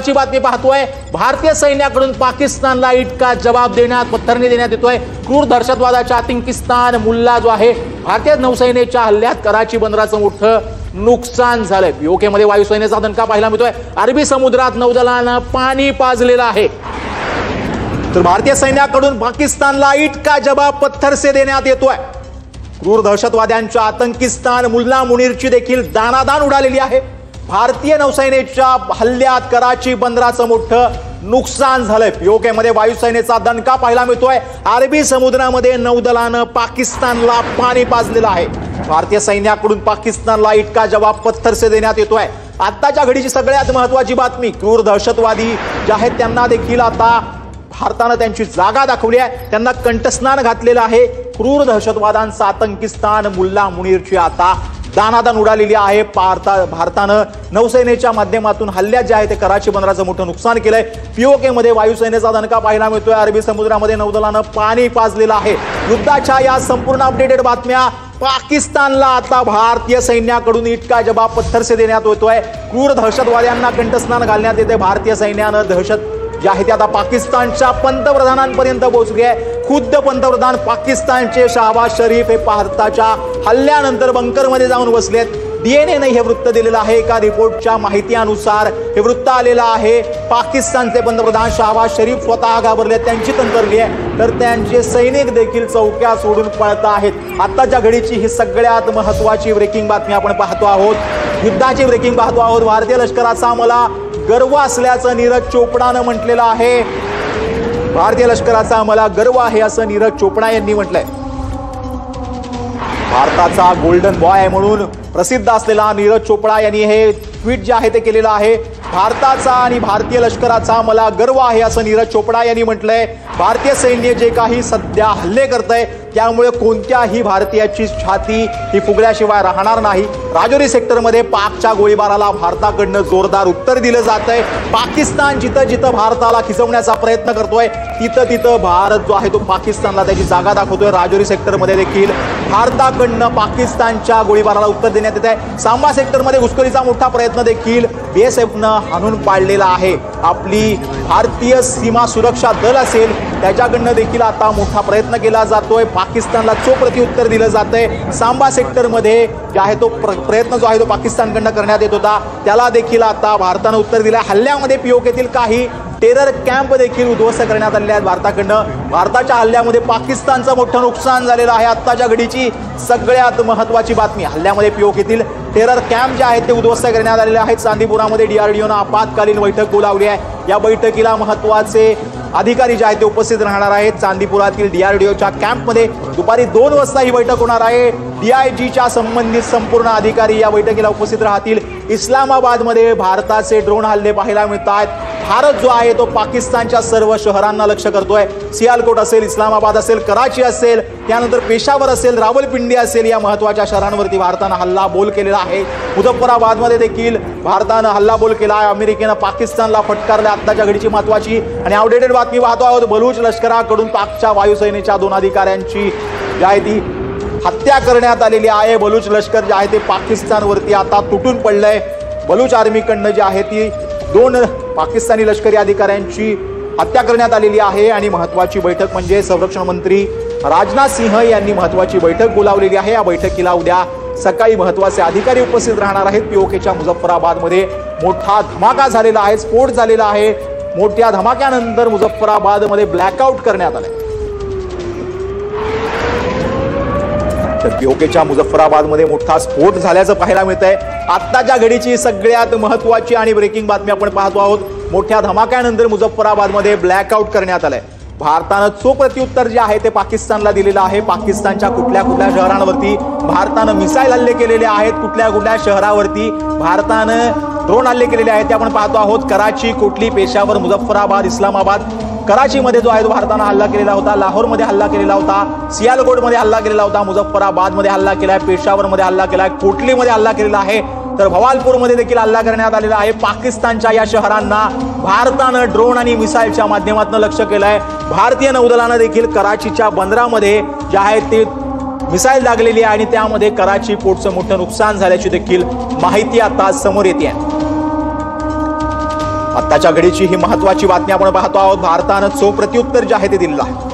महत्वाची बातमी पाहतोय। भारतीय सैन्याकडून पाकिस्तानला इटका जवाब देण्यात पत्थरनी देण्यात येतोय। क्रूर दहशतवादाच्या आतंकिस्तान मुल्ला जो आहे भारतीय नौसेनेच्या हल्ल्यात कराची बंदराचं मोठं नुकसान झालंय। पीओके मध्ये वायुसेनेचा दणका पाहायला मिळतोय। अरबी समुद्रात नौदलानं पाणी पाजलेलं आहे। तर भारतीय सैन्याकडून पाकिस्तानला इटका जवाब पत्थर से देण्यात येतोय। क्रूर दहशतवाद्यांच्या आतंकिस्तान मुल्ला मुनीरची देखील दानादान उडालेली आहे। भारतीय नौसेनेच्या हल्ल्यात कराची बंदराचं मोठं नुकसान झालंय। पीओके मध्ये वायुसेनेचा दणका पाहायला मिळतोय। अरबी समुद्रामध्ये नौदलानं पाकिस्तानला पाणी पाजलेलं आहे। भारतीय सैन्याकडून पाकिस्तानला इटका जवाब पत्थर से देण्यात येतोय। आताच्या घडीची सगळ्यात महत्वाची बातमी, क्रूर दहशतवादी जे आहेत त्यांना देखील आता भारतानं त्यांची जागा दाखवली आहे, त्यांना कंठस्नान घातलेलं आहे। क्रूर दहशतवादांचा आतंकिस्तान मुल्ला मुनीरची आता दानादान उडालेली आहे। भारतानं नौसेनेच्या माध्यमातून हल्ल्यात जे आहे ते कराची बंदराचं मोठं नुकसान केलंय। पीओके मध्ये वायुसेनेचा दणका पाहायला मिळतोय। अरबी समुद्रामध्ये नौदलानं पाणी पाजलेलं आहे। युद्धाच्या या संपूर्ण अपडेटेड बातम्या। पाकिस्तानला आता भारतीय सैन्याकडून इटका जवाब पत्थर से देण्यात येतोय। क्रूर दहशतवाद्यांना कंठस्नान घालण्यात येते। भारतीय सैन्यानं दहशत जे आहे ते आता पाकिस्तानच्या पंतप्रधानांपर्यंत पोहोचले आहे। खुद्द पंतप्रधान पाकिस्तानचे शहबाज शरीफ हे भारताच्या हल्ल्यानंतर बंकरमध्ये जाऊन बसलेत। डीएनएने हे वृत्त दिलेलं आहे। एका रिपोर्टच्या माहितीनुसार हे वृत्त आलेलं आहे। पाकिस्तानचे पंतप्रधान शहबाज शरीफ स्वतः घाबरले, त्यांची तंत्रली आहे, तर त्यांचे सैनिक देखील चौक्या सोडून पळत आहेत। आताच्या घडीची ही सगळ्यात महत्वाची ब्रेकिंग बातमी आपण पाहतो आहोत। युद्धाची ब्रेकिंग पाहतो आहोत। भारतीय लष्कराचा मला गर्व असल्याचं नीरज चोपडानं म्हटलेलं आहे। भारतीय लष्कराचा मला गर्व आहे असं नीरज चोपडा यांनी म्हटलंय। भारताचा गोल्डन बॉय आहे म्हणून प्रसिद्ध असलेला नीरज चोपडा यांनी हे ट्विट जे आहे ते केलेलं आहे। भारताचा आणि भारतीय लष्कराचा मला गर्व आहे असं नीरज चोपडा यांनी म्हटलंय। भारतीय सैन्य जे काही सध्या हल्ले करतंय त्यामुळे कोणत्याही भारतीयाची छाती ही फुगल्याशिवाय राहणार नाही। राजौरी सेक्टरमध्ये पाकच्या गोळीबाराला भारताकडनं जोरदार उत्तर दिलं जातंय। पाकिस्तान जिथं जिथं भारताला खिसवण्याचा प्रयत्न करतोय तिथं तिथं भारत जो आहे तो पाकिस्तानला त्याची जागा दाखवतोय। राजौरी सेक्टरमध्ये देखील भारताकडनं पाकिस्तानच्या गोळीबाराला उत्तर देण्यात येत आहे। सांबा सेक्टरमध्ये घुसखोरीचा मोठा प्रयत्न देखील बीएसएफनं हाणून पाडलेला आहे। आपली भारतीय सीमा सुरक्षा दल असेल त्याच्याकडनं देखील आता मोठा प्रयत्न केला जातोय। पाकिस्तानला चोख प्रत्युत्तर दिलं जातंय। सांबा सेक्टरमध्ये जे आहे तो प्रयत्न जो आहे तो पाकिस्तानकडनं करण्यात येत होता त्याला देखील आता भारतानं उत्तर दिलं। हल्ल्यामध्ये पीओकेतील काही टेरर कॅम्प देखील उद्ध्वस्त करण्यात आले आहेत भारताकडनं। भारताच्या हल्ल्यामध्ये पाकिस्तानचं मोठं नुकसान झालेलं आहे। आत्ताच्या घडीची सगळ्यात महत्वाची बातमी, हल्ल्यामध्ये पीओकेतील टेरर कॅम्प जे आहेत ते उद्ध्वस्त करण्यात आलेले आहेत। चांदीपुरामध्ये डीआरडीओनं आपत्कालीन बैठक बोलावली आहे। या बैठकीला महत्वाचे अधिकारी जे आहेत ते उपस्थित राहणार आहेत। चांदीपुरातील डीआरडीओच्या कॅम्पमध्ये दुपारी 2 वाजता ही बैठक होणार आहे। डीआयजीच्या संबंधित संपूर्ण अधिकारी या बैठकीला उपस्थित राहतील। इस्लामाबादमध्ये भारताचे ड्रोन हल्ले पाहायला मिळत आहेत। भारत जो आहे तो पाकिस्तानच्या सर्व शहरांना लक्ष्य करतोय। सियालकोट असेल, इस्लामाबाद असेल, कराची असेल, त्यानंतर पेशावर असेल, रावलपिंडी असेल, या महत्वाच्या शहरांवरती भारतानं हल्लाबोल केलेला आहे। मुझफ्फराबादमध्ये देखील भारतानं हल्लाबोल केला आहे। अमेरिकेनं पाकिस्तानला फटकारलं। आत्ताच्या घडीची महत्वाची आणि अपडेटेड बातमी पाहतो आहोत। बलूच लष्कराकडून पाकच्या वायुसेनेच्या 2 अधिकाऱ्यांची जी आहे ती हत्या करण्यात आलेली आहे। बलूच लष्कर जे आहे ते पाकिस्तानवरती आता तुटून पडलंय। बलूच आर्मीकडनं जे आहे ती 2 पाकिस्तानी लष्करी अधिकाऱ्यांची हत्या करण्यात आलेली आहे। आणि महत्वाची बैठक म्हणजे संरक्षण मंत्री राजनाथ सिंह यांनी महत्वाची बैठक बोलावलेली आहे। या बैठकीला उद्या सकाळी महत्वाचे अधिकारी उपस्थित राहणार आहेत। पीओकेच्या मुझफ्फराबादमध्ये मोठा धमाका झालेला आहे, स्फोट झालेला आहे। मोठ्या धमाक्यानंतर मुझफ्फराबादमध्ये ब्लॅकआउट करण्यात आले। पीओकेच्या मुझफ्फराबादमध्ये मोठा स्फोट झाल्याचं पाहायला मिळतंय। आत्ताच्या घडीची सगळ्यात महत्वाची आणि ब्रेकिंग बातमी आपण पाहतो आहोत। मोठ्या धमाक्यानंतर मुझफ्फराबादमध्ये ब्लॅकआउट करण्यात आलंय। भारतानं चोख प्रत्युत्तर जे आहे ते पाकिस्तानला दिलेलं आहे। पाकिस्तानच्या कुठल्या कुठल्या शहरांवरती भारतानं मिसाईल हल्ले केलेले आहेत, कुठल्या कुठल्या शहरावरती भारतानं ड्रोन हल्ले केलेले आहेत ते आपण पाहतो आहोत। कराची, कोटली, पेशावर, मुझफ्फराबाद, इस्लामाबाद। कराचीमध्ये जो आहे तो भारतानं हल्ला केलेला होता। लाहोरमध्ये हल्ला केलेला होता। सियालकोटमध्ये हल्ला केलेला होता। मुझफ्फराबादमध्ये हल्ला केलाय। पेशावरमध्ये हल्ला केलाय। कोटलीमध्ये हल्ला केलेला आहे। तर भवालपूरमध्ये देखील हल्ला करण्यात आलेला आहे। पाकिस्तानच्या या शहरांना भारतानं ड्रोन आणि मिसाईलच्या माध्यमातून लक्ष्य केलंय। भारतीय नौदलानं देखील कराचीच्या बंदरामध्ये जे आहे ते मिसाईल लागलेली आहे आणि त्यामध्ये कराची पोर्टचं मोठं नुकसान झाल्याची देखील माहिती आता समोर येते आहे। आत्ताच्या घडीची ही महत्वाची बातमी आपण पाहतो आहोत. भारतानं चोख प्रत्युत्तर जे आहे ते दिलं आहे.